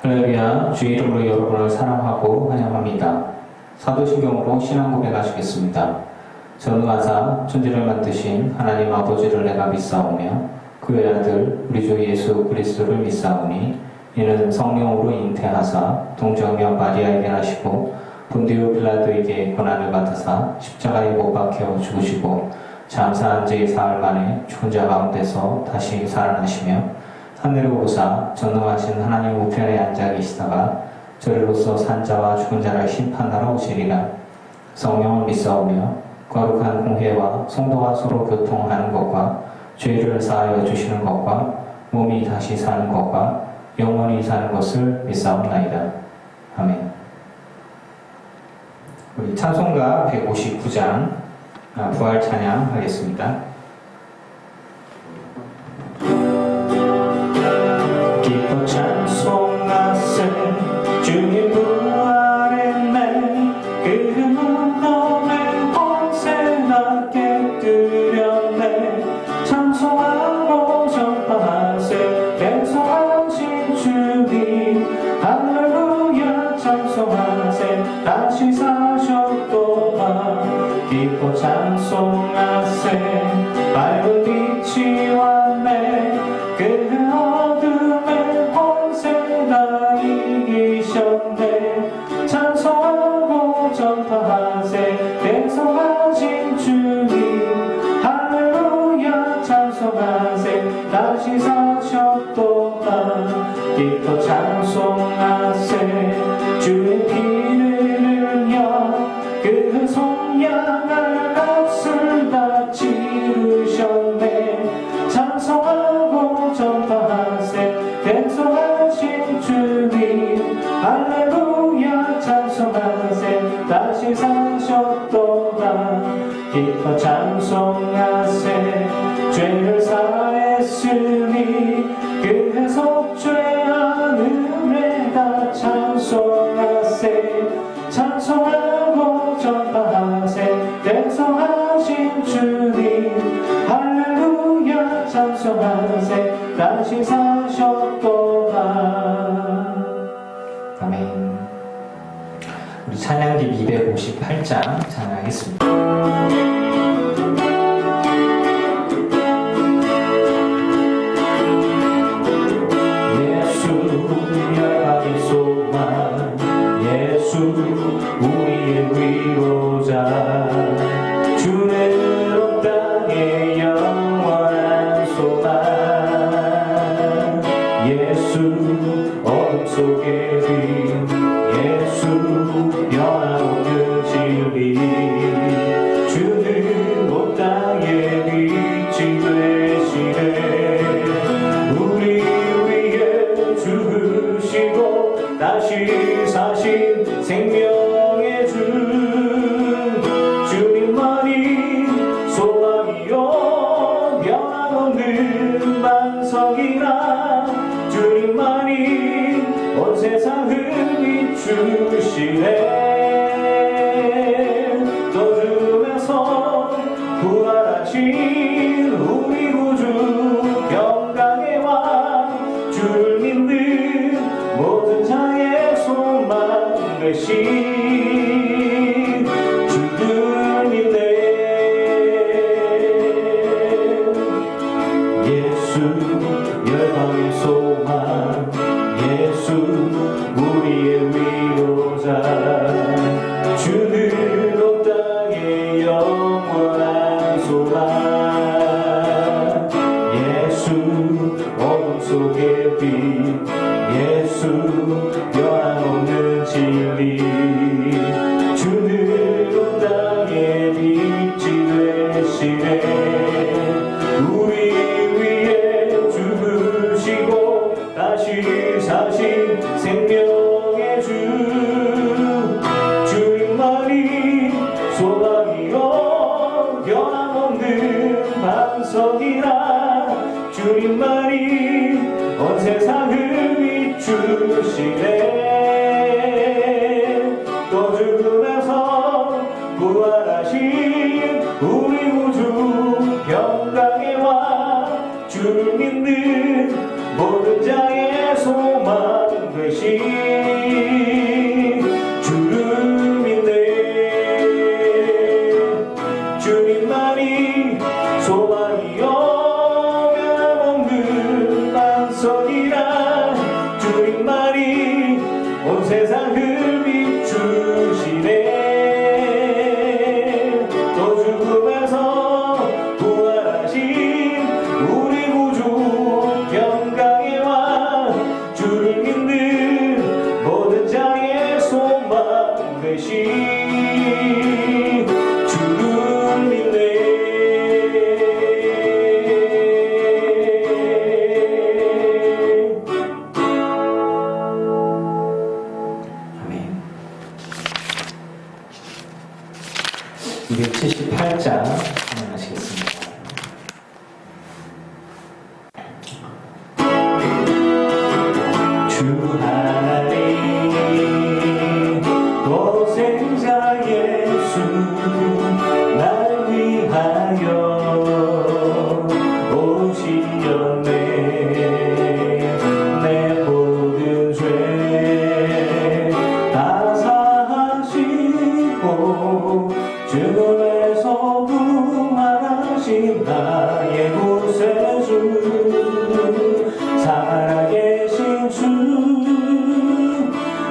할렐루야, 주 이름으로 여러분을 사랑하고 환영합니다. 사도신경으로 신앙 고백하시겠습니다. 저는 아사 천지를 만드신 하나님 아버지를 내가 믿사오며 그의 아들 우리 주 예수 그리스도를 믿사오니 이는 성령으로 잉태하사 동정녀 마리아에게 나시고 본디오 빌라도에게 고난을 받으사 십자가에 못 박혀 죽으시고 잠사한 지 사흘 만에 죽은 자 가운데서 다시 살아나시며 하늘을 오르사 전능하신 하나님 우편에 앉아 계시다가 저리로서 산자와 죽은 자를 심판하러 오시리라. 성령을 믿사오며 거룩한 공회와 성도와 서로 교통하는 것과 죄를 사하여 주시는 것과 몸이 다시 사는 것과 영원히 사는 것을 믿사옵나이다. 아멘. 우리 찬송가 159장 부활 찬양 하겠습니다. 기뻐 찬송하세 주의 부활했네 그는 너의 본세나 깨뜨렸네 찬송하고 전파하세 대성하신 주님 할렐루야 찬송하세 다시 사셨도다 기뻐 찬송하세 밝은 빛이 왔네 그 어둠의 본세가 이기셨네 찬송하고 전파하세 대성하신 주님 할렐루야 찬송하세 다시 사셨도다 기뻐 찬송하세 주의 피를 흘려 그 속량할 값을 다 치르셨네 찬송하고 전파하세 대성하신 주님 할렐루야 찬송하세 다시 사셨도다 기뻐 찬송하세 죄를 사했으니 그 속죄하는 다 찬송하세 찬송하고 전파하세 대성하신 주님 할렐루야 찬송하세 다시 사셨도다. 아멘. 우리 찬양기 258장 찬양하겠습니다. 우리의 위로자 주는 온 땅의 영원한 소망 예수 어둠 속의 빛 예수 변함없는 진리 주는 온 땅의 빛이 되시네 우리 위에 죽으시고 다시 사신 생명의 주 주님만이 소망이요 변함없는 반석이라 주님만이 온 세상을 비추시네 또 죽음에서 부활하신 우리 구주 평강의 왕 주를 믿는 모든 자의 소망 되신 주를 믿네 예수 열방의 소망 예수 우리의 위로자 주는 온 땅의 영원한 소망 예수 어둠 속의 빛 예수 변함없는 진리 주는 온 땅의 빛이 되시네 우리 위에 죽으시고 다시 사신 생명의 주 주님만이 소망이요 변함없는 반석이라 주님만이 온 세상을 비추시네 또 죽음에서 부활하신 우리 구주 평강의 왕 주를 믿는 모든 자의 소망 되신 278장 진행하시겠습니다. 주 하나님 독생자 예수 날 위하여 오시었네. 내 모든 죄 다 사하시고 죽음에서 부활하신 나의 구세주 살아계신 주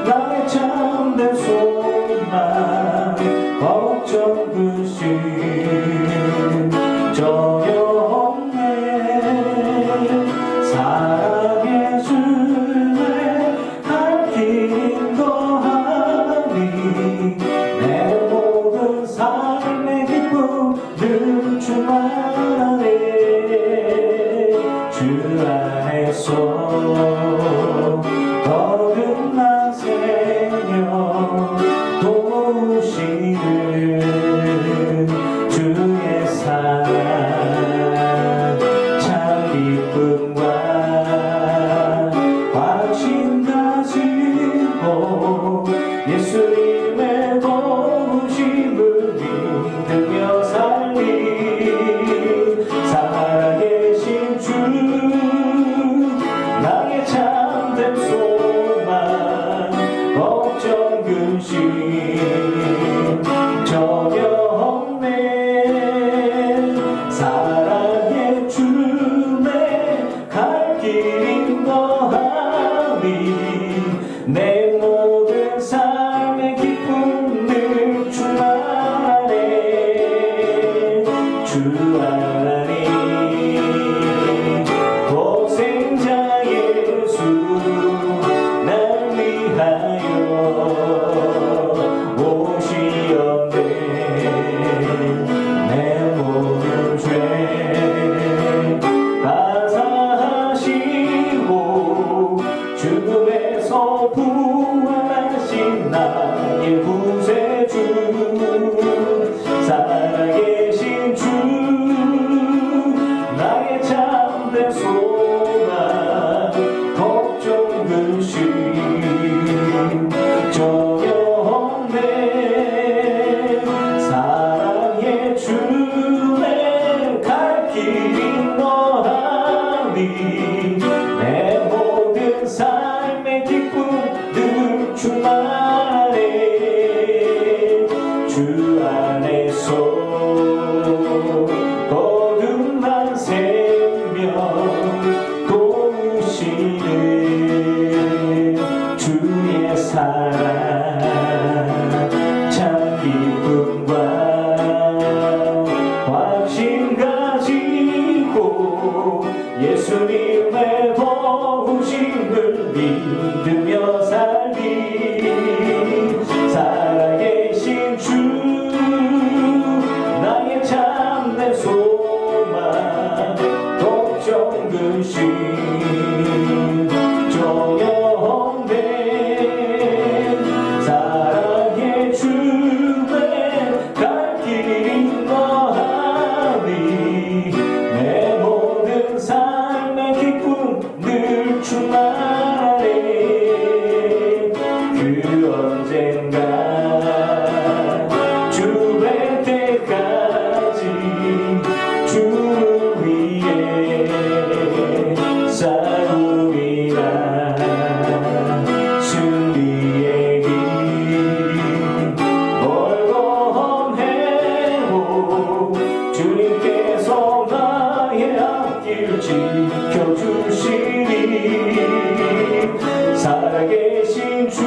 나의 참된 소망 걱정 근심 전혀 없네. 사랑의 주내 할 길 거하니 내 모든 삶의 기쁨 늘 충만하네. 주 안에서 거듭난 생명 도우시는 주의 사랑 참 기쁨과 확신 가지고 예수님의 도우심을 믿으며 살리. 살아계신 주 나의 참된 소망 걱정 근심 전혀 없네. 사랑의 주내 갈 길인 거하니 내 모든 삶의 기쁨 늘 충만하네. 주 하나님 독생자 예수 날 위하여 오시었네. 내 모든 죄 다 사하시고 죽음에서 부활하신 나의 구세주 살아계신 주 나의 참된 소망 걱정 근심 전혀 없네. 사랑의 주내 갈 길인 너하니 내 모든 삶의 기쁨 늘 충만해. 주 안에서 거듭난 생명 도우시는 주의 사랑 참 기쁨과 확신 가지고 예수님의 도우심을 믿으며 살리. 살아계신 주 나의 참된 소망 걱정 근심 전혀 없네. 사랑의 주내 갈 길인 거하니 내 모든 삶의 기쁨 늘 충만해. 그 언젠가 주 뵐 때까지 주를 위해 싸우리라. 승리의 길 멀고 험해도 주님께서 나의 앞길 지켜주시리. 살아계신 주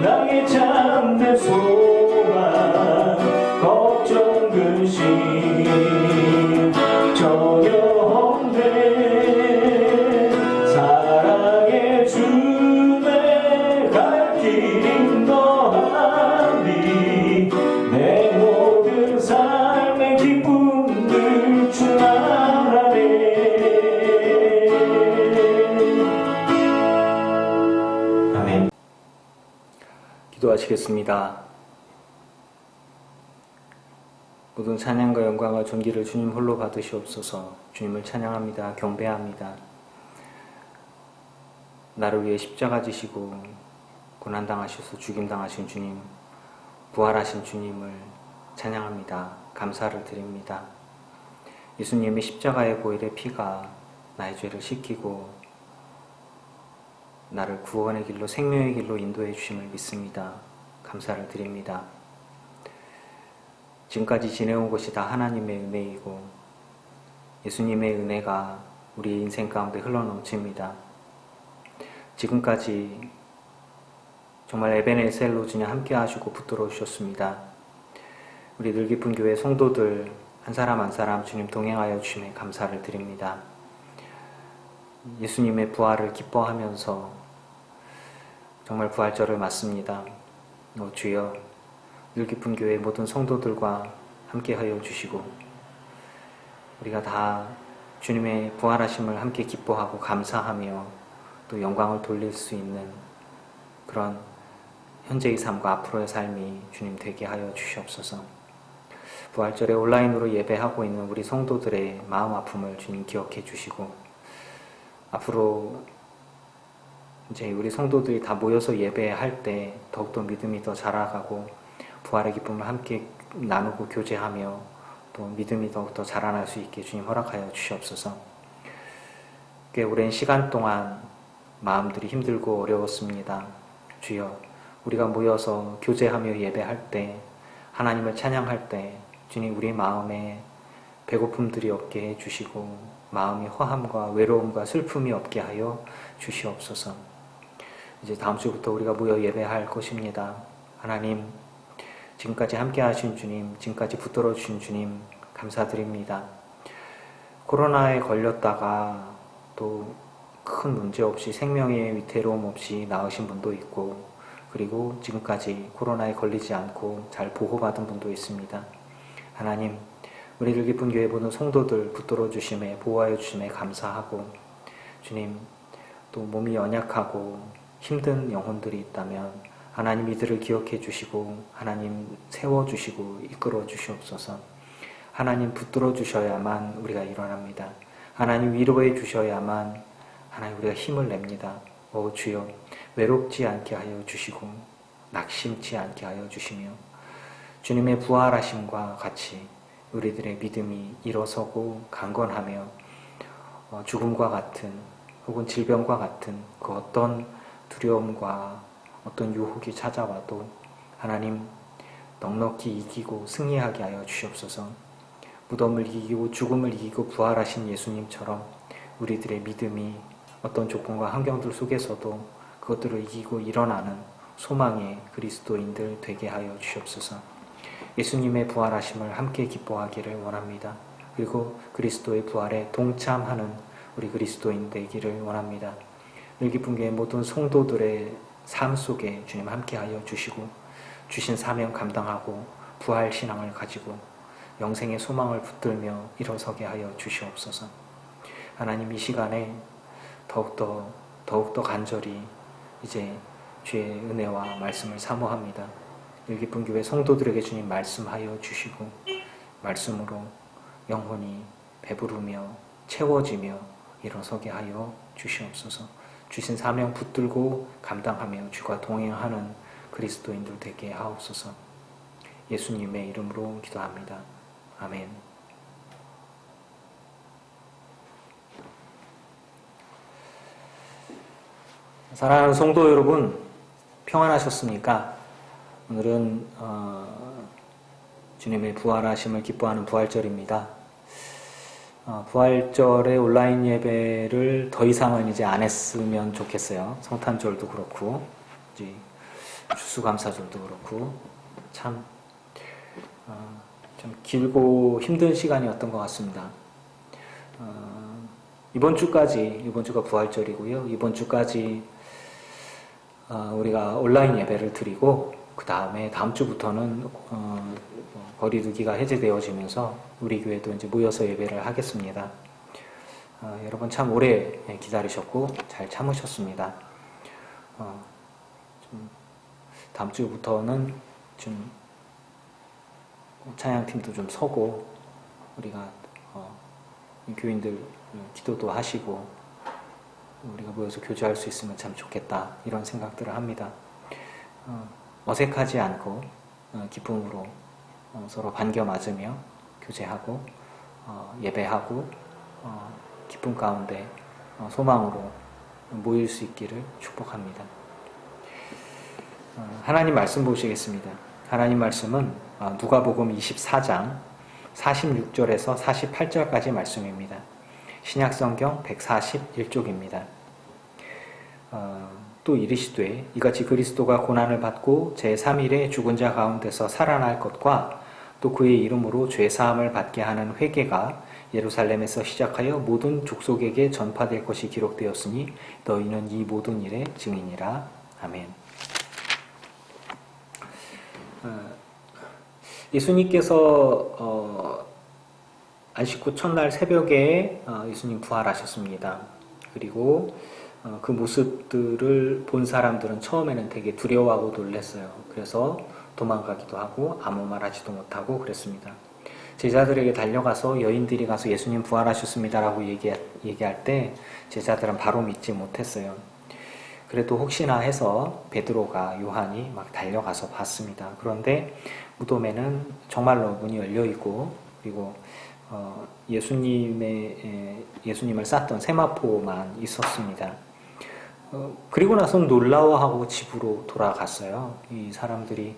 나의 참된 소망 걱정 근심 전혀 없네. 사랑의 주내 갈 길인 너하니 내 모든 삶의 기쁨 늘 충만하네. 아멘. 기도하시겠습니다. 모든 찬양과 영광과 존귀를 주님 홀로 받으시옵소서. 주님을 찬양합니다. 경배합니다. 나를 위해 십자가 지시고 고난당하셔서 죽임당하신 주님, 부활하신 주님을 찬양합니다. 감사를 드립니다. 예수님의 십자가의 보혈의 피가 나의 죄를 씻기고 나를 구원의 길로 생명의 길로 인도해 주심을 믿습니다. 감사를 드립니다. 지금까지 지내온 것이 다 하나님의 은혜이고 예수님의 은혜가 우리 인생 가운데 흘러넘칩니다. 지금까지 정말 에베네셀로 주님 함께 하시고 붙들어 주셨습니다. 우리 늘 깊은 교회 성도들 한 사람 한 사람 주님 동행하여 주심에 감사를 드립니다. 예수님의 부활을 기뻐하면서 정말 부활절을 맞습니다. 주여 늘 깊은 교회 모든 성도들과 함께하여 주시고 우리가 다 주님의 부활하심을 함께 기뻐하고 감사하며 또 영광을 돌릴 수 있는 그런 현재의 삶과 앞으로의 삶이 주님 되게 하여 주시옵소서. 부활절에 온라인으로 예배하고 있는 우리 성도들의 마음 아픔을 주님 기억해 주시고 앞으로 이제 우리 성도들이 다 모여서 예배할 때 더욱더 믿음이 더 자라가고 부활의 기쁨을 함께 나누고 교제하며 또 믿음이 더욱더 자라날 수 있게 주님 허락하여 주시옵소서. 꽤 오랜 시간 동안 마음들이 힘들고 어려웠습니다. 주여 우리가 모여서 교제하며 예배할 때 하나님을 찬양할 때 주님 우리 마음에 배고픔들이 없게 해주시고 마음이 허함과 외로움과 슬픔이 없게 하여 주시옵소서. 이제 다음 주부터 우리가 모여 예배할 것입니다. 하나님 지금까지 함께 하신 주님, 지금까지 붙들어 주신 주님 감사드립니다. 코로나에 걸렸다가 또 큰 문제 없이 생명의 위태로움 없이 나으신 분도 있고 그리고 지금까지 코로나에 걸리지 않고 잘 보호받은 분도 있습니다. 하나님 우리를 깊은 교회 보는 성도들 붙들어 주심에 보호하여 주심에 감사하고 주님 또 몸이 연약하고 힘든 영혼들이 있다면 하나님 이들을 기억해 주시고 하나님 세워주시고 이끌어 주시옵소서. 하나님 붙들어 주셔야만 우리가 일어납니다. 하나님 위로해 주셔야만 하나님 우리가 힘을 냅니다. 주여 외롭지 않게 하여 주시고 낙심치 않게 하여 주시며 주님의 부활하심과 같이 우리들의 믿음이 일어서고 강건하며 죽음과 같은 혹은 질병과 같은 그 어떤 두려움과 어떤 유혹이 찾아와도 하나님 넉넉히 이기고 승리하게 하여 주시옵소서. 무덤을 이기고 죽음을 이기고 부활하신 예수님처럼 우리들의 믿음이 어떤 조건과 환경들 속에서도 그것들을 이기고 일어나는 소망의 그리스도인들 되게 하여 주시옵소서. 예수님의 부활하심을 함께 기뻐하기를 원합니다. 그리고 그리스도의 부활에 동참하는 우리 그리스도인 되기를 원합니다. 늘 깊은 교회 모든 성도들의 삶 속에 주님 함께하여 주시고 주신 사명 감당하고 부활 신앙을 가지고 영생의 소망을 붙들며 일어서게 하여 주시옵소서. 하나님 이 시간에 더욱더 간절히 이제 주의 은혜와 말씀을 사모합니다. 늘 깊은 교회 성도들에게 주님 말씀하여 주시고 말씀으로 영혼이 배부르며 채워지며 일어서게 하여 주시옵소서. 주신 사명 붙들고 감당하며 주가 동행하는 그리스도인들 되게 하옵소서. 예수님의 이름으로 기도합니다. 아멘. 사랑하는 성도 여러분, 평안하셨습니까? 오늘은 주님의 부활하심을 기뻐하는 부활절입니다. 부활절에 온라인 예배를 더 이상은 이제 안 했으면 좋겠어요. 성탄절도 그렇고, 이제 추수감사절도 그렇고, 참 길고 힘든 시간이었던 것 같습니다. 이번 주가 부활절이고요. 이번 주까지 우리가 온라인 예배를 드리고 그 다음에 다음 주부터는 거리두기가 해제되어지면서 우리 교회도 이제 모여서 예배를 하겠습니다. 여러분 참 오래 기다리셨고 잘 참으셨습니다. 다음 주부터는 좀 찬양팀도 좀 서고 우리가 교인들 기도도 하시고 우리가 모여서 교제할 수 있으면 참 좋겠다 이런 생각들을 합니다. 어색하지 않고 기쁨으로 서로 반겨 맞으며 교제하고 예배하고 기쁨 가운데 소망으로 모일 수 있기를 축복합니다. 하나님 말씀 보시겠습니다. 하나님 말씀은 누가복음 24장 46절에서 48절까지 말씀입니다. 신약성경 141쪽입니다. 또 이르시되 이같이 그리스도가 고난을 받고 제3일에 죽은 자 가운데서 살아날 것과 또 그의 이름으로 죄사함을 받게 하는 회개가 예루살렘에서 시작하여 모든 족속에게 전파될 것이 기록되었으니 너희는 이 모든 일의 증인이라. 아멘. 예수님께서 안식 후 첫날 새벽에 예수님 부활하셨습니다. 그리고 그 모습들을 본 사람들은 처음에는 되게 두려워하고 놀랐어요. 그래서 도망가기도 하고 아무 말 하지도 못하고 그랬습니다. 제자들에게 달려가서 여인들이 가서 예수님 부활하셨습니다 라고 얘기할 때 제자들은 바로 믿지 못했어요. 그래도 혹시나 해서 베드로가 요한이 막 달려가서 봤습니다. 그런데 무덤에는 정말로 문이 열려있고 그리고 예수님을 쌌던 세마포만 있었습니다. 그리고 나서는 놀라워하고 집으로 돌아갔어요. 이 사람들이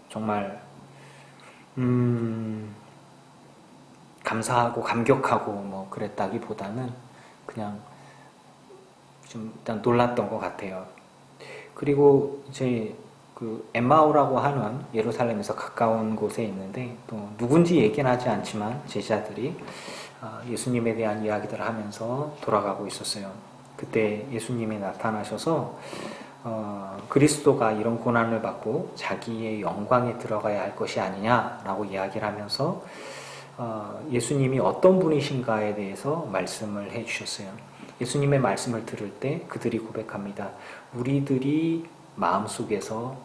정말 감사하고 감격하고 그랬다기보다는 그냥 좀 일단 놀랐던 것 같아요. 그리고 이제 엠마오라고 하는 예루살렘에서 가까운 곳에 있는데 또 누군지 얘기는 하지 않지만 제자들이 예수님에 대한 이야기들을 하면서 돌아가고 있었어요. 그때 예수님이 나타나셔서 그리스도가 이런 고난을 받고 자기의 영광에 들어가야 할 것이 아니냐라고 이야기를 하면서 예수님이 어떤 분이신가에 대해서 말씀을 해주셨어요. 예수님의 말씀을 들을 때 그들이 고백합니다. 우리들의 마음속에서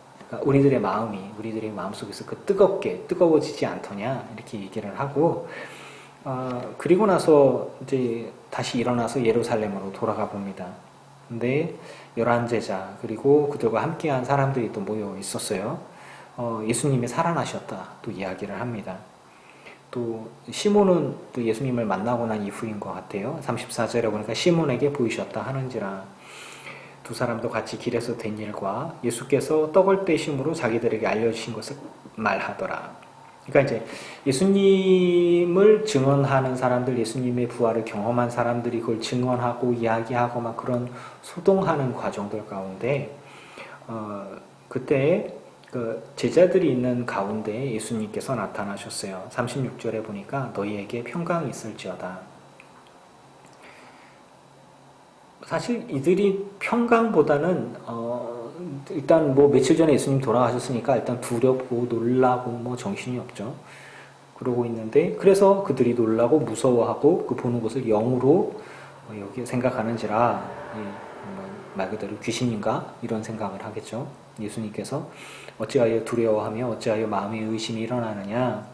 뜨거워지지 않더냐 이렇게 얘기를 하고 그리고 나서 이제 다시 일어나서 예루살렘으로 돌아가 봅니다. 근데 11제자 그리고 그들과 함께한 사람들이 또 모여 있었어요. 예수님이 살아나셨다 또 이야기를 합니다. 또 시몬은 또 예수님을 만나고 난 이후인 것 같아요. 34절에 보니까 시몬에게 보이셨다 하는지라. 두 사람도 같이 길에서 된 일과 예수께서 떡을 떼심으로 자기들에게 알려주신 것을 말하더라. 그러니까 이제 예수님을 증언하는 사람들, 예수님의 부활을 경험한 사람들이 그걸 증언하고 이야기하고 막 그런 소동하는 과정들 가운데 그때 제자들이 있는 가운데 예수님께서 나타나셨어요. 36절에 보니까 너희에게 평강이 있을지어다. 사실 이들이 평강보다는 일단 며칠 전에 예수님 돌아가셨으니까 일단 두렵고 놀라고 정신이 없죠. 그러고 있는데 그래서 그들이 놀라고 무서워하고 그 보는 것을 영으로 여기 생각하는지라 말 그대로 귀신인가 이런 생각을 하겠죠. 예수님께서 어찌하여 두려워하며 어찌하여 마음에 의심이 일어나느냐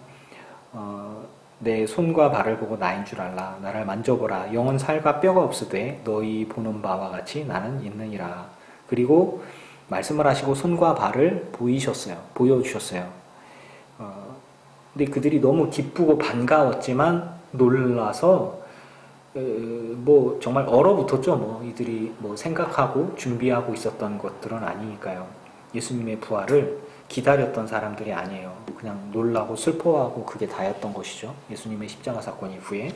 내 손과 발을 보고 나인 줄 알라. 나를 만져보라. 영은 살과 뼈가 없으되 너희 보는 바와 같이 나는 있느니라. 그리고 말씀을 하시고 손과 발을 보여주셨어요. 근데 그들이 너무 기쁘고 반가웠지만 놀라서 정말 얼어붙었죠. 이들이 생각하고 준비하고 있었던 것들은 아니니까요. 예수님의 부활을 기다렸던 사람들이 아니에요. 그냥 놀라고 슬퍼하고 그게 다였던 것이죠. 예수님의 십자가 사건 이후에.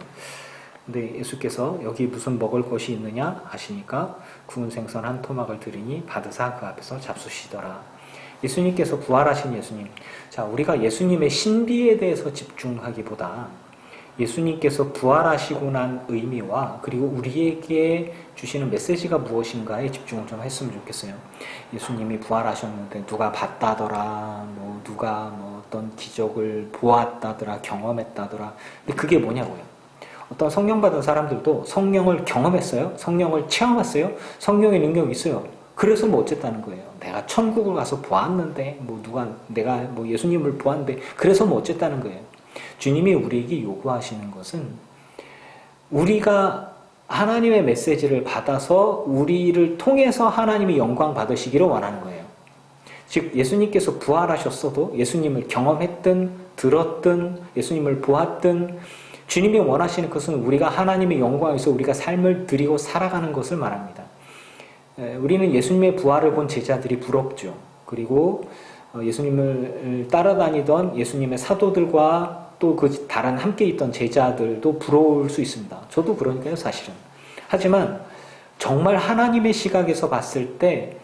근데 예수께서 여기 무슨 먹을 것이 있느냐 하시니까 구운 생선 한 토막을 드리니 받으사 그 앞에서 잡수시더라. 예수님께서 부활하신 예수님. 자, 우리가 예수님의 신비에 대해서 집중하기보다 예수님께서 부활하시고 난 의미와 그리고 우리에게 주시는 메시지가 무엇인가에 집중을 좀 했으면 좋겠어요. 예수님이 부활하셨는데 누가 봤다더라, 누가 어떤 기적을 보았다더라, 경험했다더라. 근데 그게 뭐냐고요. 어떤 성령 받은 사람들도 성령을 경험했어요. 성령을 체험했어요. 성령의 능력이 있어요. 그래서 뭐 어쨌다는 거예요. 내가 천국을 가서 보았는데, 내가 뭐 예수님을 보았는데, 그래서 뭐 어쨌다는 거예요. 주님이 우리에게 요구하시는 것은 우리가 하나님의 메시지를 받아서 우리를 통해서 하나님이 영광 받으시기를 원하는 거예요. 즉 예수님께서 부활하셨어도 예수님을 경험했든 들었든 예수님을 보았든 주님이 원하시는 것은 우리가 하나님의 영광에서 우리가 삶을 드리고 살아가는 것을 말합니다. 우리는 예수님의 부활을 본 제자들이 부럽죠. 그리고 예수님을 따라다니던 예수님의 사도들과 또 그 다른 함께 있던 제자들도 부러울 수 있습니다. 저도 그러니까요, 사실은. 하지만 정말 하나님의 시각에서 봤을 때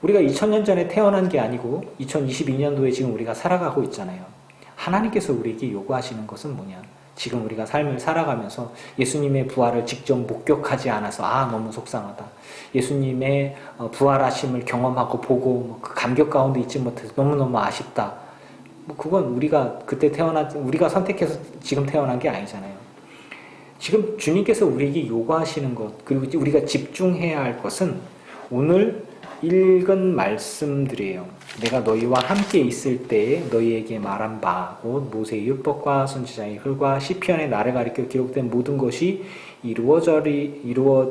우리가 2000년 전에 태어난 게 아니고 2022년도에 지금 우리가 살아가고 있잖아요. 하나님께서 우리에게 요구하시는 것은 뭐냐? 지금 우리가 삶을 살아가면서 예수님의 부활을 직접 목격하지 않아서 너무 속상하다. 예수님의 부활하심을 경험하고 보고 그 감격 가운데 있지 못해서 너무너무 아쉽다. 그건 우리가 그때 우리가 선택해서 지금 태어난 게 아니잖아요. 지금 주님께서 우리에게 요구하시는 것, 그리고 우리가 집중해야 할 것은 오늘 읽은 말씀들이에요. 내가 너희와 함께 있을 때에 너희에게 말한 바, 곧 모세의 율법과 선지자의 글과 시편에 나를 가리켜 기록된 모든 것이 이루어져야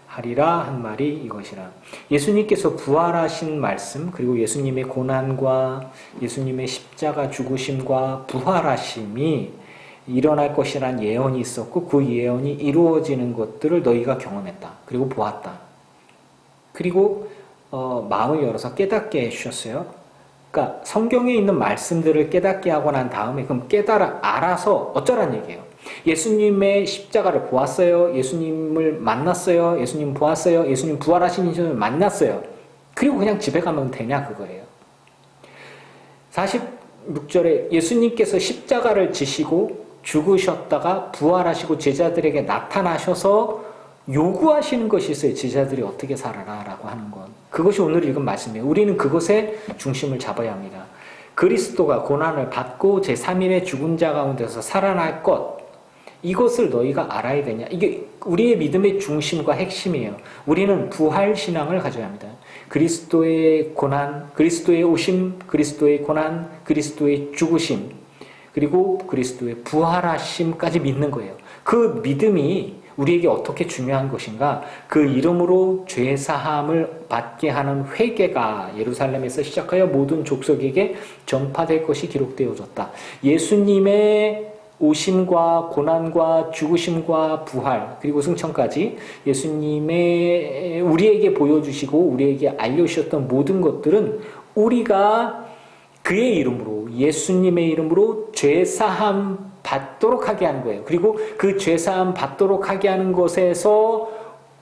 하리라 한 말이 이것이라. 예수님께서 부활하신 말씀, 그리고 예수님의 고난과 예수님의 십자가 죽으심과 부활하심이 일어날 것이란 예언이 있었고 그 예언이 이루어지는 것들을 너희가 경험했다. 그리고 보았다. 그리고 마음을 열어서 깨닫게 해주셨어요. 그러니까 성경에 있는 말씀들을 깨닫게 하고 난 다음에 그럼 알아서 어쩌란 얘기예요. 예수님의 십자가를 보았어요. 예수님을 만났어요. 예수님 보았어요. 예수님 부활하신 예수님을 만났어요. 그리고 그냥 집에 가면 되냐 그거예요. 46절에 예수님께서 십자가를 지시고 죽으셨다가 부활하시고 제자들에게 나타나셔서 요구하시는 것이 있어요. 제자들이 어떻게 살아라 라고 하는 것. 그것이 오늘 읽은 말씀이에요. 우리는 그것에 중심을 잡아야 합니다. 그리스도가 고난을 받고 제3일의 죽은 자 가운데서 살아날 것, 이것을 너희가 알아야 되냐. 이게 우리의 믿음의 중심과 핵심이에요. 우리는 부활신앙을 가져야 합니다. 그리스도의 고난, 그리스도의 오심, 그리스도의 고난, 그리스도의 죽으심, 그리고 그리스도의 부활하심까지 믿는 거예요. 그 믿음이 우리에게 어떻게 중요한 것인가? 그 이름으로 죄사함을 받게 하는 회개가 예루살렘에서 시작하여 모든 족속에게 전파될 것이 기록되어졌다. 예수님의 오심과 고난과 죽으심과 부활 그리고 승천까지 예수님의 우리에게 보여주시고 우리에게 알려주셨던 모든 것들은 우리가 그의 이름으로 예수님의 이름으로 죄사함 받도록 하게 하는 거예요. 그리고 그 죄사함 받도록 하게 하는 것에서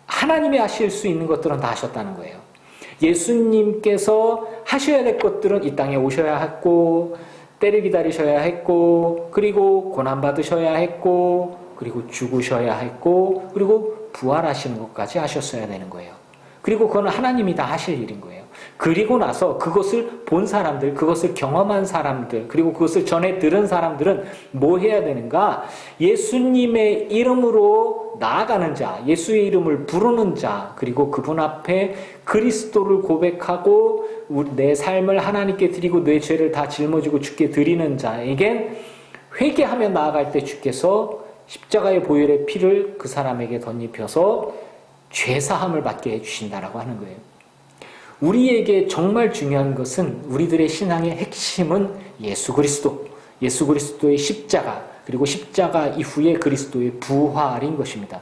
하나님이 하실 수 있는 것들은 다 하셨다는 거예요. 예수님께서 하셔야 될 것들은 이 땅에 오셔야 했고 때를 기다리셔야 했고 그리고 고난받으셔야 했고 그리고 죽으셔야 했고 그리고 부활하시는 것까지 하셨어야 되는 거예요. 그리고 그건 하나님이 다 하실 일인 거예요. 그리고 나서 그것을 본 사람들, 그것을 경험한 사람들, 그리고 그것을 전해 들은 사람들은 뭐 해야 되는가? 예수님의 이름으로 나아가는 자, 예수의 이름을 부르는 자, 그리고 그분 앞에 그리스도를 고백하고 내 삶을 하나님께 드리고 내 죄를 다 짊어지고 주께 드리는 자에겐 회개하며 나아갈 때 주께서 십자가의 보혈의 피를 그 사람에게 덧입혀서 죄사함을 받게 해주신다라고 하는 거예요. 우리에게 정말 중요한 것은 우리들의 신앙의 핵심은 예수 그리스도, 예수 그리스도의 십자가, 그리고 십자가 이후에 그리스도의 부활인 것입니다.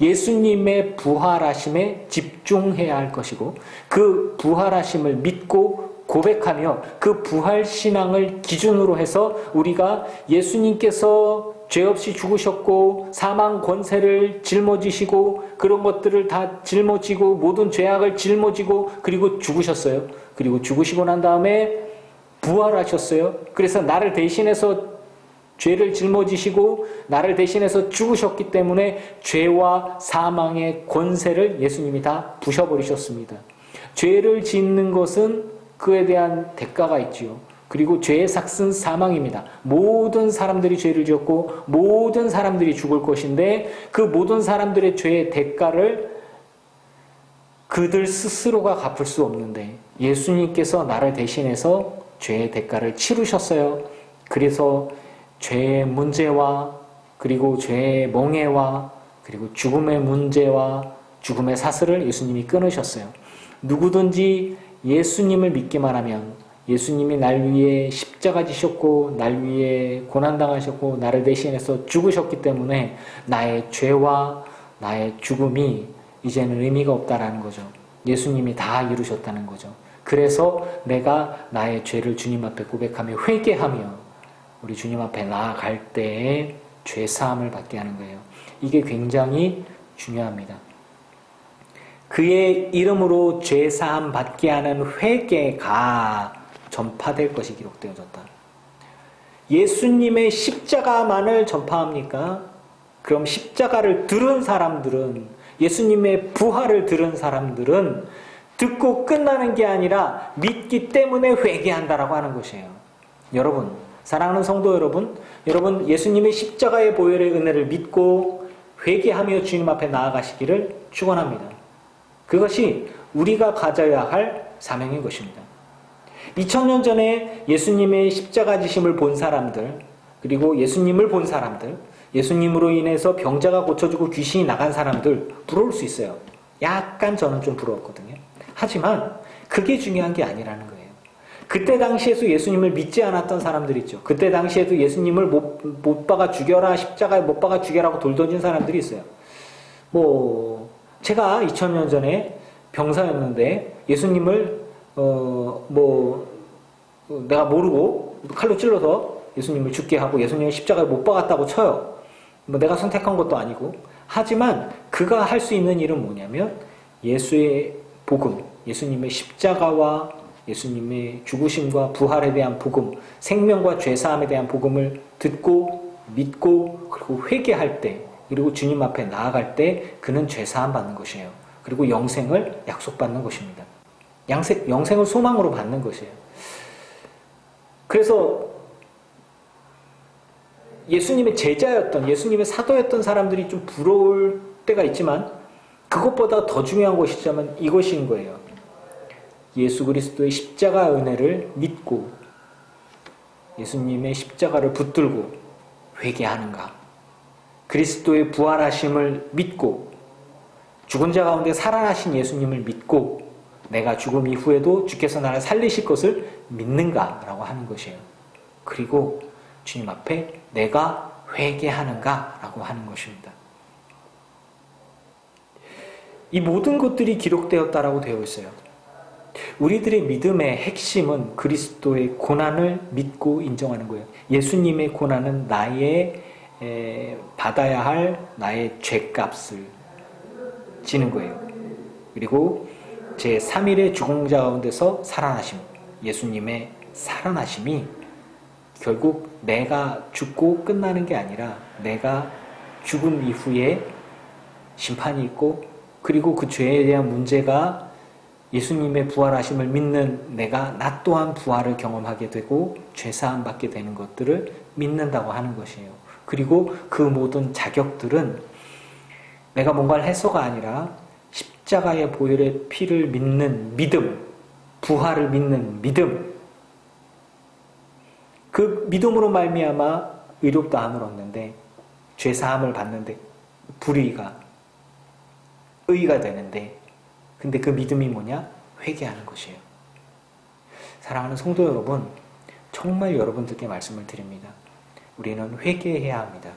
예수님의 부활하심에 집중해야 할 것이고 그 부활하심을 믿고 고백하며 그 부활신앙을 기준으로 해서 우리가 예수님께서 죄 없이 죽으셨고 사망 권세를 짊어지시고 그런 것들을 다 짊어지고 모든 죄악을 짊어지고 그리고 죽으셨어요. 그리고 죽으시고 난 다음에 부활하셨어요. 그래서 나를 대신해서 죄를 짊어지시고 나를 대신해서 죽으셨기 때문에 죄와 사망의 권세를 예수님이 다 부셔버리셨습니다. 죄를 짓는 것은 그에 대한 대가가 있지요. 그리고 죄의 삭은 사망입니다. 모든 사람들이 죄를 지었고 모든 사람들이 죽을 것인데 그 모든 사람들의 죄의 대가를 그들 스스로가 갚을 수 없는데 예수님께서 나를 대신해서 죄의 대가를 치르셨어요. 그래서 죄의 문제와 그리고 죄의 멍해와 그리고 죽음의 문제와 죽음의 사슬을 예수님이 끊으셨어요. 누구든지 예수님을 믿기만 하면 예수님이 날 위해 십자가 지셨고 날 위해 고난당하셨고 나를 대신해서 죽으셨기 때문에 나의 죄와 나의 죽음이 이제는 의미가 없다라는 거죠. 예수님이 다 이루셨다는 거죠. 그래서 내가 나의 죄를 주님 앞에 고백하며 회개하며 우리 주님 앞에 나아갈 때에 죄사함을 받게 하는 거예요. 이게 굉장히 중요합니다. 그의 이름으로 죄사함 받게 하는 회개가 전파될 것이 기록되어졌다. 예수님의 십자가만을 전파합니까? 그럼 십자가를 들은 사람들은 예수님의 부활을 들은 사람들은 듣고 끝나는 게 아니라 믿기 때문에 회개한다라고 하는 것이에요. 여러분, 사랑하는 성도 여러분, 여러분 예수님의 십자가의 보혈의 은혜를 믿고 회개하며 주님 앞에 나아가시기를 축원합니다. 그것이 우리가 가져야 할 사명인 것입니다. 2000년 전에 예수님의 십자가 지심을 본 사람들, 그리고 예수님을 본 사람들, 예수님으로 인해서 병자가 고쳐지고 귀신이 나간 사람들 부러울 수 있어요. 약간 저는 좀 부러웠거든요. 하지만 그게 중요한 게 아니라는 거예요. 그때 당시에도 예수님을 믿지 않았던 사람들 있죠. 그때 당시에도 예수님을 못 박아 죽여라, 십자가에 못 박아 죽여라고 돌 던진 사람들이 있어요. 제가 2000년 전에 병사였는데 예수님을 내가 모르고 칼로 찔러서 예수님을 죽게 하고 예수님을 십자가에 못 박았다고 쳐요. 내가 선택한 것도 아니고. 하지만 그가 할 수 있는 일은 뭐냐면 예수의 복음, 예수님의 십자가와 예수님의 죽으심과 부활에 대한 복음, 생명과 죄사함에 대한 복음을 듣고 믿고 그리고 회개할 때, 그리고 주님 앞에 나아갈 때 그는 죄사함 받는 것이에요. 그리고 영생을 약속받는 것입니다. 영생을 소망으로 받는 것이에요. 그래서 예수님의 제자였던, 예수님의 사도였던 사람들이 좀 부러울 때가 있지만 그것보다 더 중요한 것이자면 이것인 거예요. 예수 그리스도의 십자가 은혜를 믿고 예수님의 십자가를 붙들고 회개하는가? 그리스도의 부활하심을 믿고 죽은 자 가운데 살아나신 예수님을 믿고 내가 죽음 이후에도 주께서 나를 살리실 것을 믿는가라고 하는 것이에요. 그리고 주님 앞에 내가 회개하는가라고 하는 것입니다. 이 모든 것들이 기록되었다라고 되어 있어요. 우리들의 믿음의 핵심은 그리스도의 고난을 믿고 인정하는 거예요. 예수님의 고난은 나의 받아야 할 나의 죄값을 지는 거예요. 그리고 제3일의 죽은 자 가운데서 살아나심, 예수님의 살아나심이 결국 내가 죽고 끝나는 게 아니라 내가 죽음 이후에 심판이 있고 그리고 그 죄에 대한 문제가 예수님의 부활하심을 믿는 나 또한 부활을 경험하게 되고 죄사함 받게 되는 것들을 믿는다고 하는 것이에요. 그리고 그 모든 자격들은 내가 뭔가를 해서가 아니라 십자가의 보혈의 피를 믿는 믿음, 부활을 믿는 믿음, 그 믿음으로 말미암아 의롭다함을 얻는데 죄사함을 받는데 의가 되는데 근데 그 믿음이 뭐냐? 회개하는 것이에요. 사랑하는 성도 여러분, 정말 여러분들께 말씀을 드립니다. 우리는 회개해야 합니다.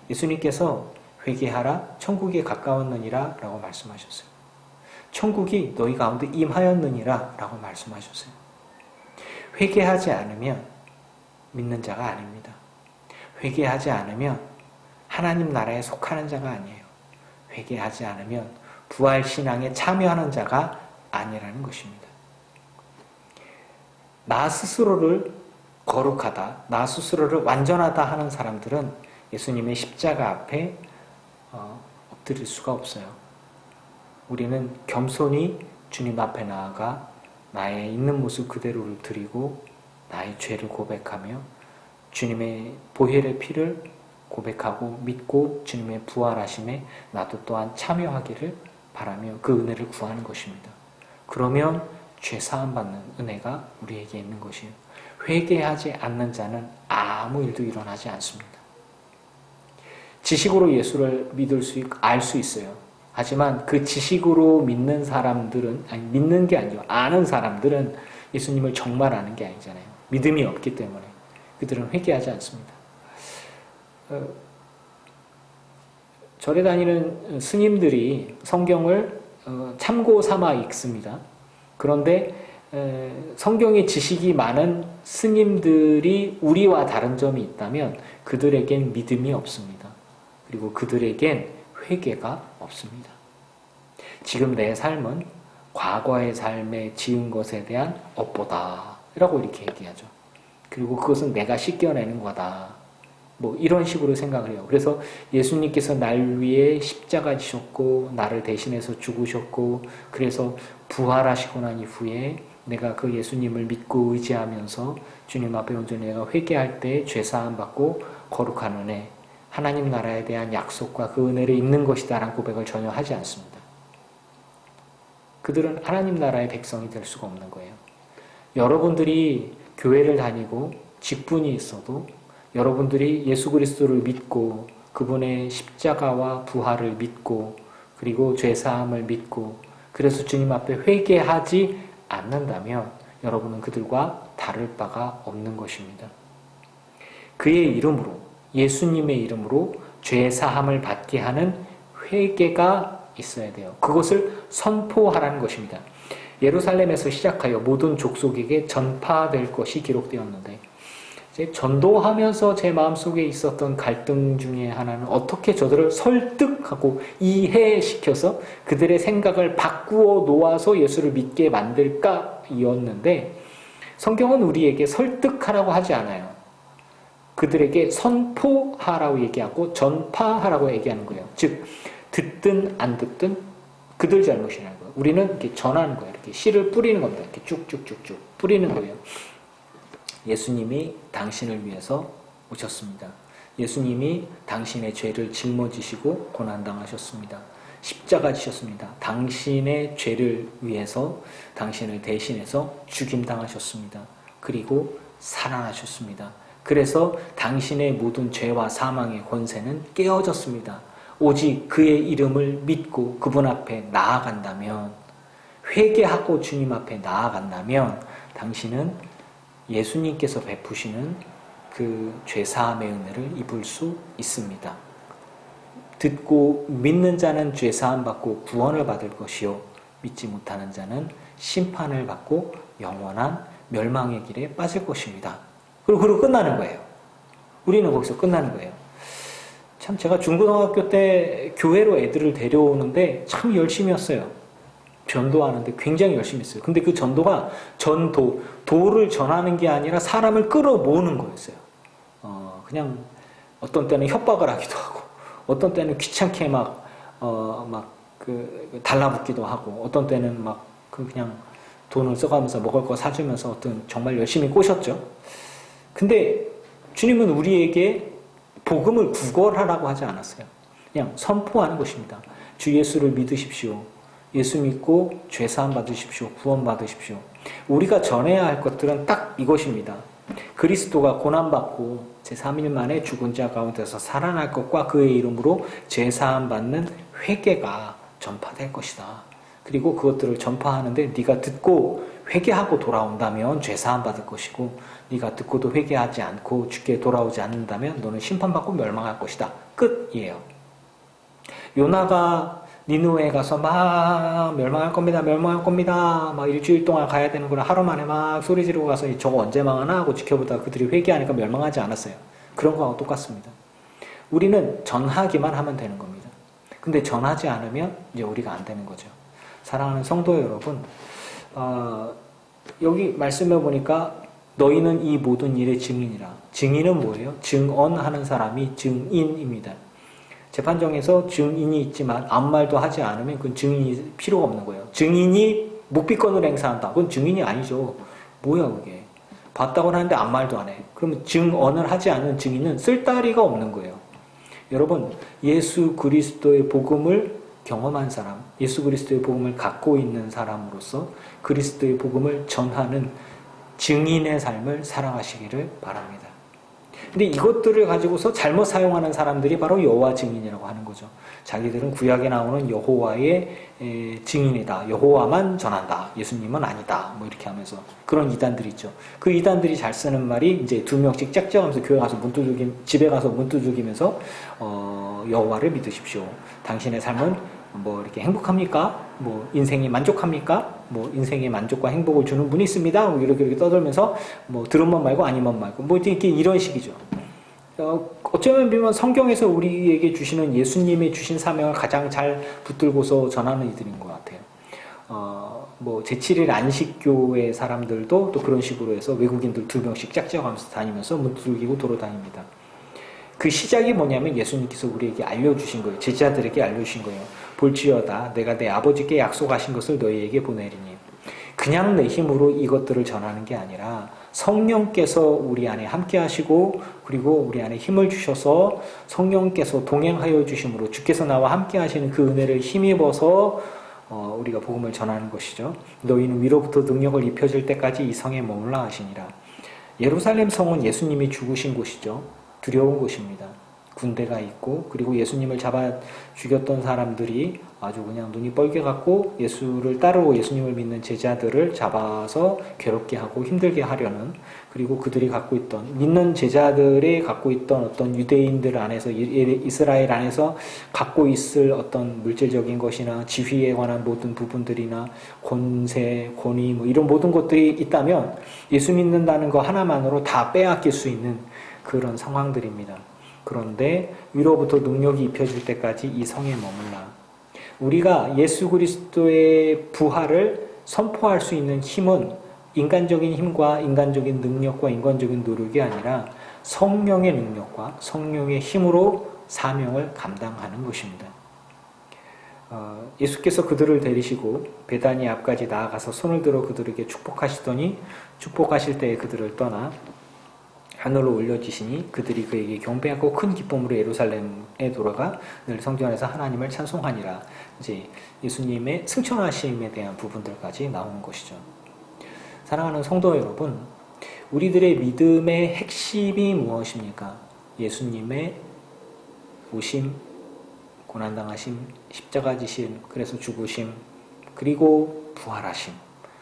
예수님께서 회개하라 천국에 가까웠느니라 라고 말씀하셨어요. 천국이 너희 가운데 임하였느니라 라고 말씀하셨어요. 회개하지 않으면 믿는 자가 아닙니다. 회개하지 않으면 하나님 나라에 속하는 자가 아니에요. 회개하지 않으면 부활신앙에 참여하는 자가 아니라는 것입니다. 나 스스로를 거룩하다, 나 스스로를 완전하다 하는 사람들은 예수님의 십자가 앞에 엎드릴 수가 없어요. 우리는 겸손히 주님 앞에 나아가 나의 있는 모습 그대로를 드리고 나의 죄를 고백하며 주님의 보혈의 피를 고백하고 믿고 주님의 부활하심에 나도 또한 참여하기를 바라며 그 은혜를 구하는 것입니다. 그러면 죄사함 받는 은혜가 우리에게 있는 것이에요. 회개하지 않는 자는 아무 일도 일어나지 않습니다. 지식으로 예수를 알 수 있어요. 하지만 그 지식으로 믿는 사람들은, 믿는 게 아니고 아는 사람들은 예수님을 정말 아는 게 아니잖아요. 믿음이 없기 때문에 그들은 회개하지 않습니다. 절에 다니는 스님들이 성경을 참고 삼아 읽습니다. 그런데 성경의 지식이 많은 스님들이 우리와 다른 점이 있다면 그들에겐 믿음이 없습니다. 그리고 그들에겐 회개가 없습니다. 지금 내 삶은 과거의 삶에 지은 것에 대한 업보다 라고 이렇게 얘기하죠. 그리고 그것은 내가 씻겨내는 거다. 뭐 이런 식으로 생각을 해요. 그래서 예수님께서 날 위해 십자가 지셨고 나를 대신해서 죽으셨고 그래서 부활하시고 난 이후에 내가 그 예수님을 믿고 의지하면서 주님 앞에 온전히 내가 회개할 때 죄사함 받고 거룩한 은혜, 하나님 나라에 대한 약속과 그 은혜를 입는 것이다 라는 고백을 전혀 하지 않습니다. 그들은 하나님 나라의 백성이 될 수가 없는 거예요. 여러분들이 교회를 다니고 직분이 있어도 여러분들이 예수 그리스도를 믿고 그분의 십자가와 부활을 믿고 그리고 죄사함을 믿고 그래서 주님 앞에 회개하지 않는다면 여러분은 그들과 다를 바가 없는 것입니다. 그의 이름으로 예수님의 이름으로 죄사함을 받게 하는 회개가 있어야 돼요. 그것을 선포하라는 것입니다. 예루살렘에서 시작하여 모든 족속에게 전파될 것이 기록되었는데 전도하면서 제 마음속에 있었던 갈등 중에 하나는 어떻게 저들을 설득하고 이해시켜서 그들의 생각을 바꾸어 놓아서 예수를 믿게 만들까 이었는데 성경은 우리에게 설득하라고 하지 않아요. 그들에게 선포하라고 얘기하고 전파하라고 얘기하는 거예요. 즉 듣든 안 듣든 그들 잘못이라는 거예요. 우리는 이렇게 전하는 거예요. 이렇게 씨를 뿌리는 겁니다. 이렇게 쭉쭉쭉쭉 뿌리는 거예요. 예수님이 당신을 위해서 오셨습니다. 예수님이 당신의 죄를 짊어지시고 고난당하셨습니다. 십자가 지셨습니다. 당신의 죄를 위해서 당신을 대신해서 죽임당하셨습니다. 그리고 살아나셨습니다. 그래서 당신의 모든 죄와 사망의 권세는 깨어졌습니다. 오직 그의 이름을 믿고 그분 앞에 나아간다면, 회개하고 주님 앞에 나아간다면 당신은 예수님께서 베푸시는 그 죄사함의 은혜를 입을 수 있습니다. 듣고 믿는 자는 죄사함 받고 구원을 받을 것이요 믿지 못하는 자는 심판을 받고 영원한 멸망의 길에 빠질 것입니다. 그리고 끝나는 거예요. 우리는 거기서 끝나는 거예요. 참 제가 중고등학교 때 교회로 애들을 데려오는데 참 열심히 했어요. 전도하는데 굉장히 열심히 했어요. 근데 그 전도가 도를 전하는 게 아니라 사람을 끌어모으는 거였어요. 그냥 어떤 때는 협박을 하기도 하고, 어떤 때는 귀찮게 달라붙기도 하고, 어떤 때는 그냥 돈을 써가면서 먹을 거 사주면서 정말 열심히 꼬셨죠. 근데 주님은 우리에게 복음을 구걸하라고 하지 않았어요. 그냥 선포하는 것입니다. 주 예수를 믿으십시오. 예수 믿고 죄사함 받으십시오. 구원 받으십시오. 우리가 전해야 할 것들은 딱 이것입니다. 그리스도가 고난받고 제3일 만에 죽은 자 가운데서 살아날 것과 그의 이름으로 죄사함 받는 회개가 전파될 것이다. 그리고 그것들을 전파하는데 네가 듣고 회개하고 돌아온다면 죄사함 받을 것이고, 네가 듣고도 회개하지 않고 주께 돌아오지 않는다면 너는 심판받고 멸망할 것이다. 끝이에요. 요나가 니느웨에 가서 막 멸망할 겁니다. 막 일주일 동안 가야 되는 걸 하루 만에 막 소리 지르고 가서 저거 언제 망하나 하고 지켜보다가 그들이 회개하니까 멸망하지 않았어요. 그런 거하고 똑같습니다. 우리는 전하기만 하면 되는 겁니다. 근데 전하지 않으면 이제 우리가 안 되는 거죠. 사랑하는 성도 여러분, 여기 말씀해 보니까 너희는 이 모든 일의 증인이라. 증인은 뭐예요? 증언하는 사람이 증인입니다. 재판정에서 증인이 있지만 아무 말도 하지 않으면 그건 증인이 필요가 없는 거예요. 증인이 묵비권을 행사한다. 그건 증인이 아니죠. 뭐야 그게. 봤다고 하는데 아무 말도 안 해. 그러면 증언을 하지 않는 증인은 쓸데리가 없는 거예요. 여러분, 예수 그리스도의 복음을 경험한 사람, 예수 그리스도의 복음을 갖고 있는 사람으로서 그리스도의 복음을 전하는 증인의 삶을 살아가시기를 바랍니다. 근데 이것들을 가지고서 잘못 사용하는 사람들이 바로 여호와 증인이라고 하는 거죠. 자기들은 구약에 나오는 여호와의 증인이다. 여호와만 전한다. 예수님은 아니다. 뭐 이렇게 하면서 그런 이단들이 있죠. 그 이단들이 잘 쓰는 말이 이제 2명씩 짝짝하면서 교회 가서 집에 가서 문 두들기면서 여호와를 믿으십시오. 당신의 삶은 뭐 이렇게 행복합니까? 뭐 인생이 만족합니까? 뭐 인생의 만족과 행복을 주는 분이 있습니다. 뭐 이렇게 떠들면서 뭐 들으면 말고 아니면 말고 뭐 이렇게 이런 식이죠. 어쩌면 보면 성경에서 우리에게 주시는 예수님의 주신 사명을 가장 잘 붙들고서 전하는 이들인 것 같아요. 뭐 제7일 안식교회 사람들도 또 그런 식으로 해서 외국인들 2명씩 짝짝하면서 다니면서 문 두들기고 돌아다닙니다. 그 시작이 뭐냐면 예수님께서 우리에게 알려주신 거예요. 제자들에게 알려주신 거예요. 볼지어다 내가 내 아버지께 약속하신 것을 너희에게 보내리니. 그냥 내 힘으로 이것들을 전하는 게 아니라 성령께서 우리 안에 함께 하시고 그리고 우리 안에 힘을 주셔서 성령께서 동행하여 주심으로 주께서 나와 함께 하시는 그 은혜를 힘입어서 우리가 복음을 전하는 것이죠. 너희는 위로부터 능력을 입혀질 때까지 이 성에 머물라 하시니라. 예루살렘 성은 예수님이 죽으신 곳이죠. 두려운 곳입니다. 군대가 있고 그리고 예수님을 잡아 죽였던 사람들이 아주 그냥 눈이 뻘개갖고 예수를 따르고 예수님을 믿는 제자들을 잡아서 괴롭게 하고 힘들게 하려는 그리고 그들이 갖고 있던 믿는 제자들이 갖고 있던 어떤 유대인들 안에서 이스라엘 안에서 갖고 있을 어떤 물질적인 것이나 지휘에 관한 모든 부분들이나 권세, 권위 뭐 이런 모든 것들이 있다면 예수 믿는다는 거 하나만으로 다 빼앗길 수 있는 그런 상황들입니다. 그런데 위로부터 능력이 입혀질 때까지 이 성에 머물라. 우리가 예수 그리스도의 부활을 선포할 수 있는 힘은 인간적인 힘과 인간적인 능력과 인간적인 노력이 아니라 성령의 능력과 성령의 힘으로 사명을 감당하는 것입니다. 예수께서 그들을 데리시고 베다니 앞까지 나아가서 손을 들어 그들에게 축복하시더니 축복하실 때에 그들을 떠나 하늘로 올려지시니 그들이 그에게 경배하고 큰 기쁨으로 예루살렘에 돌아가 늘 성전 안에서 하나님을 찬송하니라. 이제 예수님의 승천하심에 대한 부분들까지 나오는 것이죠. 사랑하는 성도 여러분, 우리들의 믿음의 핵심이 무엇입니까? 예수님의 오심, 고난당하심, 십자가 지심, 그래서 죽으심, 그리고 부활하심.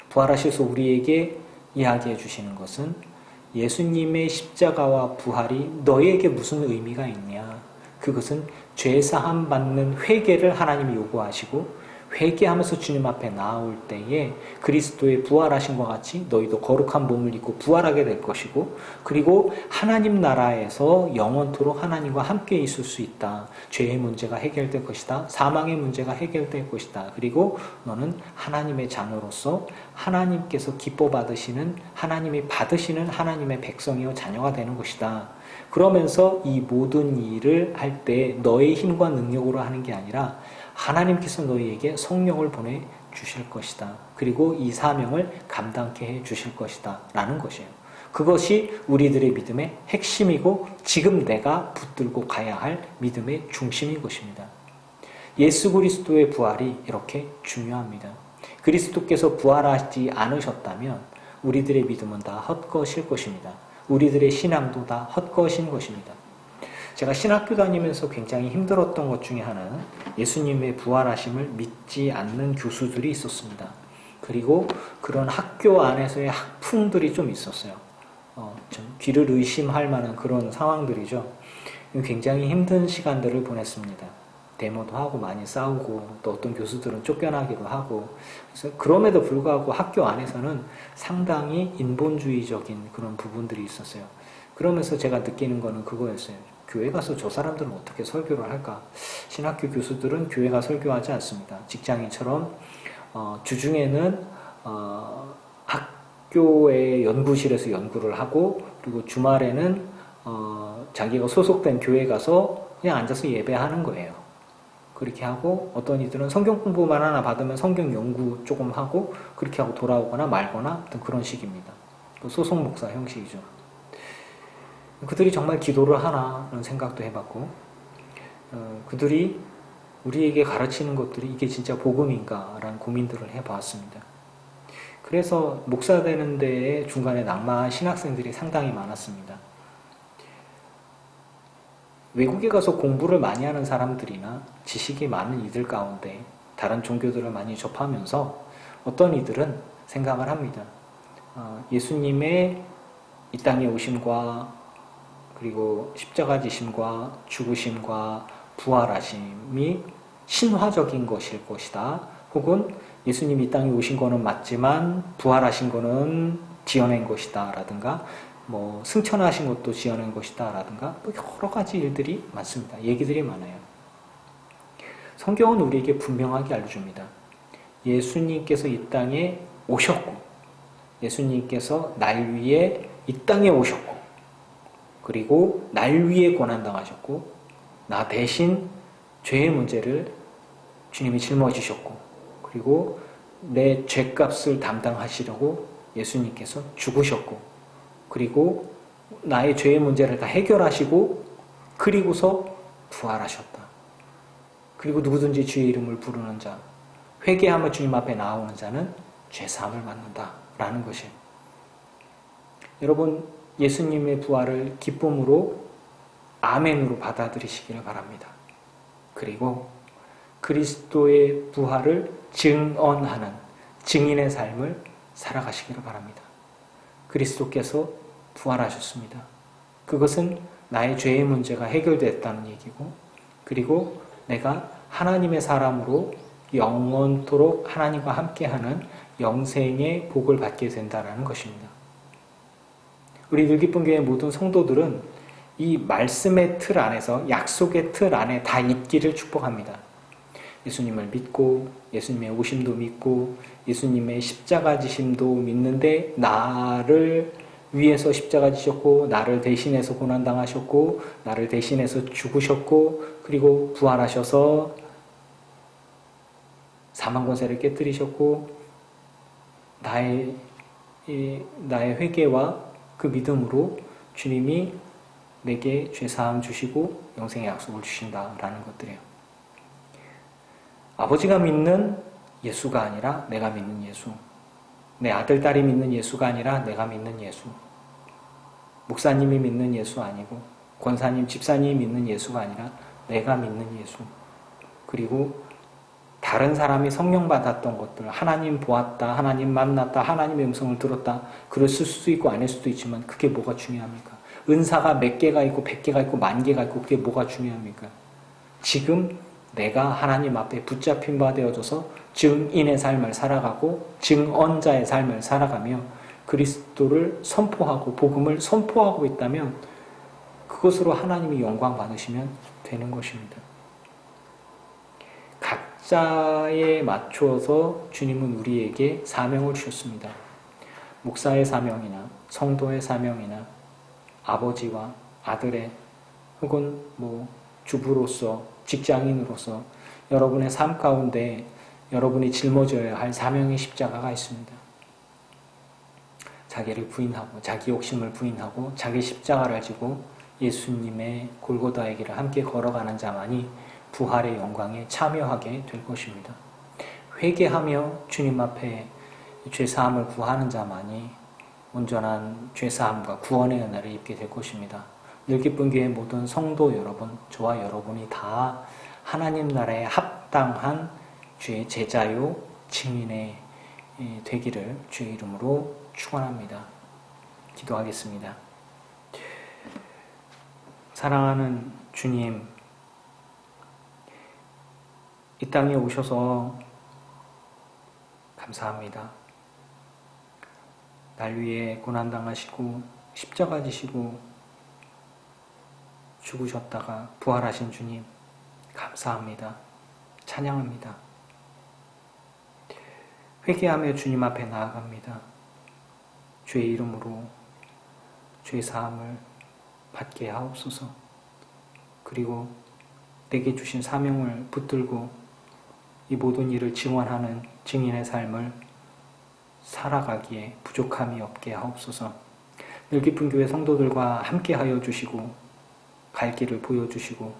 부활하셔서 우리에게 이야기해 주시는 것은 예수님의 십자가와 부활이 너에게 무슨 의미가 있냐? 그것은 죄사함 받는 회개를 하나님이 요구하시고 회개하면서 주님 앞에 나아올 때에 그리스도의 부활하심과 같이 너희도 거룩한 몸을 입고 부활하게 될 것이고 그리고 하나님 나라에서 영원토록 하나님과 함께 있을 수 있다. 죄의 문제가 해결될 것이다. 사망의 문제가 해결될 것이다. 그리고 너는 하나님의 자녀로서 하나님께서 기뻐 받으시는 하나님이 받으시는 하나님의 백성이요 자녀가 되는 것이다. 그러면서 이 모든 일을 할 때 너의 힘과 능력으로 하는 게 아니라 하나님께서 너희에게 성령을 보내주실 것이다. 그리고 이 사명을 감당케 해주실 것이다. 라는 것이에요. 그것이 우리들의 믿음의 핵심이고 지금 내가 붙들고 가야 할 믿음의 중심인 것입니다. 예수 그리스도의 부활이 이렇게 중요합니다. 그리스도께서 부활하지 않으셨다면 우리들의 믿음은 다 헛것일 것입니다. 우리들의 신앙도 다 헛것인 것입니다. 제가 신학교 다니면서 굉장히 힘들었던 것 중에 하나는 예수님의 부활하심을 믿지 않는 교수들이 있었습니다. 그리고 그런 학교 안에서의 학풍들이 좀 있었어요. 좀 귀를 의심할 만한 그런 상황들이죠. 굉장히 힘든 시간들을 보냈습니다. 데모도 하고 많이 싸우고 또 어떤 교수들은 쫓겨나기도 하고 그래서 그럼에도 불구하고 학교 안에서는 상당히 인본주의적인 그런 부분들이 있었어요. 그러면서 제가 느끼는 거는 그거였어요. 교회 가서 저 사람들은 어떻게 설교를 할까? 신학교 교수들은 교회 가 설교하지 않습니다. 직장인처럼 주중에는 학교의 연구실에서 연구를 하고 그리고 주말에는 자기가 소속된 교회 가서 그냥 앉아서 예배하는 거예요. 그렇게 하고 어떤 이들은 성경 공부만 하나 받으면 성경 연구 조금 하고 그렇게 하고 돌아오거나 말거나 어떤 그런 식입니다. 소속 목사 형식이죠. 그들이 정말 기도를 하나라는 생각도 해봤고 그들이 우리에게 가르치는 것들이 이게 진짜 복음인가? 라는 고민들을 해보았습니다. 그래서 목사 되는 데에 중간에 낙마한 신학생들이 상당히 많았습니다. 외국에 가서 공부를 많이 하는 사람들이나 지식이 많은 이들 가운데 다른 종교들을 많이 접하면서 어떤 이들은 생각을 합니다. 예수님의 이 땅에 오심과 그리고 십자가 지심과 죽으심과 부활하심이 신화적인 것일 것이다. 혹은 예수님이 이 땅에 오신 거는 맞지만 부활하신 거는 지어낸 것이다. 라든가 승천하신 것도 지어낸 것이다. 라든가 여러 가지 일들이 많습니다. 얘기들이 많아요. 성경은 우리에게 분명하게 알려줍니다. 예수님께서 이 땅에 오셨고 예수님께서 날 위해 이 땅에 오셨고 그리고 날 위해 고난당하셨고 나 대신 죄의 문제를 주님이 짊어지셨고 그리고 내 죄값을 담당하시려고 예수님께서 죽으셨고 그리고 나의 죄의 문제를 다 해결하시고 그리고서 부활하셨다. 그리고 누구든지 주의 이름을 부르는 자 회개하며 주님 앞에 나오는 자는 죄사함을 받는다 라는 것이에요. 여러분 예수님의 부활을 기쁨으로 아멘으로 받아들이시기를 바랍니다. 그리고 그리스도의 부활을 증언하는 증인의 삶을 살아가시기를 바랍니다. 그리스도께서 부활하셨습니다. 그것은 나의 죄의 문제가 해결됐다는 얘기고 그리고 내가 하나님의 사람으로 영원토록 하나님과 함께하는 영생의 복을 받게 된다는 것입니다. 우리 늘기쁨 교회 모든 성도들은 이 말씀의 틀 안에서 약속의 틀 안에 다 있기를 축복합니다. 예수님을 믿고 예수님의 오심도 믿고 예수님의 십자가 지심도 믿는데 나를 위해서 십자가 지셨고 나를 대신해서 고난당하셨고 나를 대신해서 죽으셨고 그리고 부활하셔서 사망 권세를 깨뜨리셨고 나의 회개와 그 믿음으로 주님이 내게 죄사함 주시고 영생의 약속을 주신다라는 것들이에요. 아버지가 믿는 예수가 아니라 내가 믿는 예수. 내 아들, 딸이 믿는 예수가 아니라 내가 믿는 예수. 목사님이 믿는 예수 아니고 권사님, 집사님이 믿는 예수가 아니라 내가 믿는 예수. 그리고 다른 사람이 성령 받았던 것들, 하나님 보았다, 하나님 만났다, 하나님의 음성을 들었다. 그랬을 수도 있고 아닐 수도 있지만 그게 뭐가 중요합니까? 은사가 몇 개가 있고 100개가 있고 10,000개가 있고 그게 뭐가 중요합니까? 지금 내가 하나님 앞에 붙잡힌 바 되어져서 증인의 삶을 살아가고 증언자의 삶을 살아가며 그리스도를 선포하고 복음을 선포하고 있다면 그것으로 하나님이 영광 받으시면 되는 것입니다. 각자에 맞추어서 주님은 우리에게 사명을 주셨습니다. 목사의 사명이나 성도의 사명이나 아버지와 아들의 혹은 주부로서 직장인으로서 여러분의 삶 가운데 여러분이 짊어져야 할 사명의 십자가가 있습니다. 자기를 부인하고 자기 욕심을 부인하고 자기 십자가를 지고 예수님의 골고다의 길을 함께 걸어가는 자만이 부활의 영광에 참여하게 될 것입니다. 회개하며 주님 앞에 죄사함을 구하는 자만이 온전한 죄사함과 구원의 은혜를 입게 될 것입니다. 늘기쁨 교회 모든 성도 여러분, 저와 여러분이 다 하나님 나라에 합당한 주의 제자요 증인의 되기를 주의 이름으로 축원합니다. 기도하겠습니다. 사랑하는 주님, 이 땅에 오셔서 감사합니다. 날 위해 고난당하시고 십자가 지시고 죽으셨다가 부활하신 주님 감사합니다. 찬양합니다. 회개하며 주님 앞에 나아갑니다. 주의 이름으로 죄 사함을 받게 하옵소서. 그리고 내게 주신 사명을 붙들고 이 모든 일을 증언하는 증인의 삶을 살아가기에 부족함이 없게 하옵소서. 늘기쁨 교회 성도들과 함께하여 주시고 갈 길을 보여주시고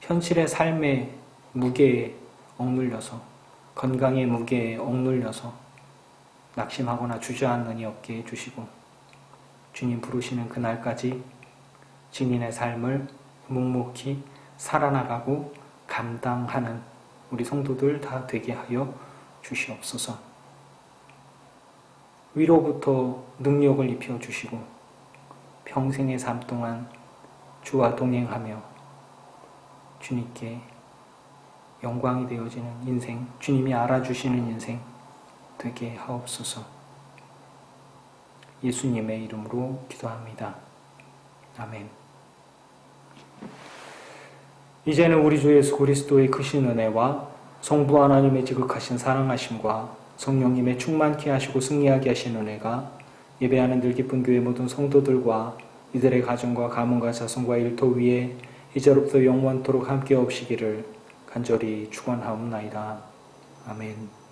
현실의 삶에 무게에 억눌려서, 건강의 무게에 억눌려서 낙심하거나 주저앉는 이 없게 해주시고, 주님 부르시는 그날까지 증인의 삶을 묵묵히 살아나가고 감당하는 우리 성도들 다 되게 하여 주시옵소서. 위로부터 능력을 입혀 주시고 평생의 삶 동안 주와 동행하며 주님께 영광이 되어지는 인생, 주님이 알아주시는 인생 되게 하옵소서. 예수님의 이름으로 기도합니다. 아멘. 이제는 우리 주 예수 그리스도의 크신 은혜와 성부 하나님의 지극하신 사랑하심과 성령님의 충만케 하시고 승리하게 하신 은혜가 예배하는 늘 기쁜 교회 모든 성도들과 이들의 가정과 가문과 자손과 일터 위에 이제로부터 영원토록 함께 없으시기를 간절히 축원하옵나이다. 아멘.